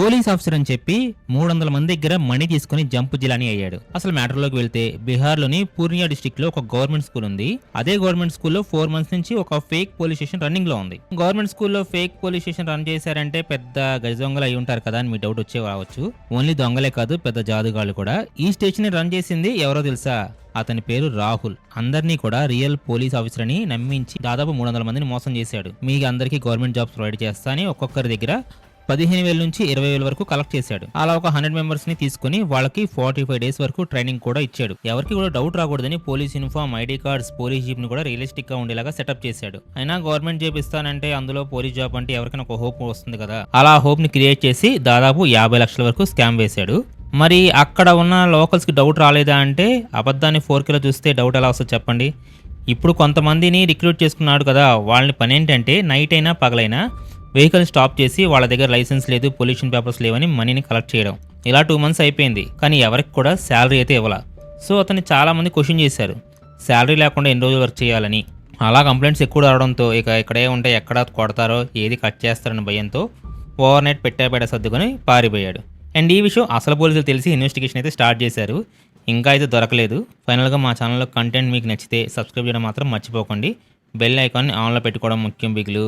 Police officer అని చెప్పి 300 మంది దగ్గర మనీ తీసుకుని జంప్ జిలానీ అయ్యాడు. అసలు మ్యాటర్లోకి వెళ్తే బీహార్లోని పూర్నియా డిస్టిక్ లో ఒక గవర్నమెంట్ స్కూల్ ఉంది. అదే గవర్నమెంట్ స్కూల్లో 4 months నుంచి ఒక ఫేక్ పోలీస్ స్టేషన్ రన్నింగ్ లో ఉంది. గవర్నమెంట్ స్కూల్లో ఫేక్ పోలీస్ స్టేషన్ రన్ చేశారంటే పెద్ద గజ దొంగలు అయి ఉంటారు కదా అని మీ డౌట్ వచ్చే రావచ్చు. ఓన్లీ దొంగలే కాదు, పెద్ద జాదుగాళ్ళు కూడా. ఈ స్టేషన్ ని రన్ చేసింది ఎవరో తెలుసా? అతని పేరు రాహుల్. అందరినీ కూడా రియల్ పోలీస్ ఆఫీసర్ అని నమ్మించి దాదాపు 300 మందిని మోసం చేశాడు. మీకు అందరికీ గవర్నమెంట్ జాబ్స్ ప్రొవైడ్ చేస్తా అని ఒక్కొక్కరి దగ్గర 15,000 నుంచి 20,000 వరకు కలెక్ట్ చేశాడు. అలా ఒక 100 మెంబర్స్ ని తీసుకుని వాళ్ళకి 45 days వరకు ట్రైనింగ్ కూడా ఇచ్చాడు. ఎవరికి కూడా డౌట్ రాకూడదని police uniform, ID cards, police jeep ని కూడా రియలిస్టిక్ గా ఉండేలాగా సెటప్ చేశాడు. అయినా గవర్నమెంట్ జాబ్ ఇస్తానంటే అందులో పోలీస్ జాబ్ అంటే ఎవరికైనా ఒక హోప్ వస్తుంది కదా. అలా హోప్ ని క్రియేట్ చేసి దాదాపు 50 లక్షల వరకు స్కామ్ వేశాడు. మరి అక్కడ ఉన్న లోకల్స్ కి డౌట్ రాలేదా అంటే, అబద్ధాన్ని 4Kలో చూస్తే డౌట్ ఎలా వస్తుంది చెప్పండి. ఇప్పుడు కొంతమందిని రిక్రూట్ చేసుకున్నాడు కదా, వాళ్ళని పని ఏంటంటే నైట్ అయినా పగలైనా వెహికల్ స్టాప్ చేసి వాళ్ళ దగ్గర లైసెన్స్ లేదు, పొల్యూషన్ పేపర్స్ లేవని మనీని కలెక్ట్ చేయడం. ఇలా 2 months అయిపోయింది, కానీ ఎవరికి కూడా శాలరీ అయితే ఇవ్వాల. సో అతన్ని చాలా మంది క్వశ్చన్ చేశారు, శాలరీ లేకుండా ఎన్ని రోజులు వర్క్ చేయాలని. అలా కంప్లైంట్స్ ఎక్కువ రావడంతో ఇక ఇక్కడే ఉంటే ఎక్కడ కొడతారో, ఏది కట్ చేస్తారని భయంతో ఓవర్ నైట్ పెట్టాపేట సర్దుకొని పారిపోయాడు. అండ్ ఈ విషయం అసలు పోలీసులు తెలిసి ఇన్వెస్టిగేషన్ అయితే స్టార్ట్ చేశారు. ఇంకా అయితే దొరకలేదు. ఫైనల్గా మా ఛానల్లో కంటెంట్ మీకు నచ్చితే సబ్స్క్రైబ్ చేయడం మాత్రం మర్చిపోకండి. బెల్ ఐకాన్ని ఆన్లో పెట్టుకోవడం ముఖ్యం బిగులు.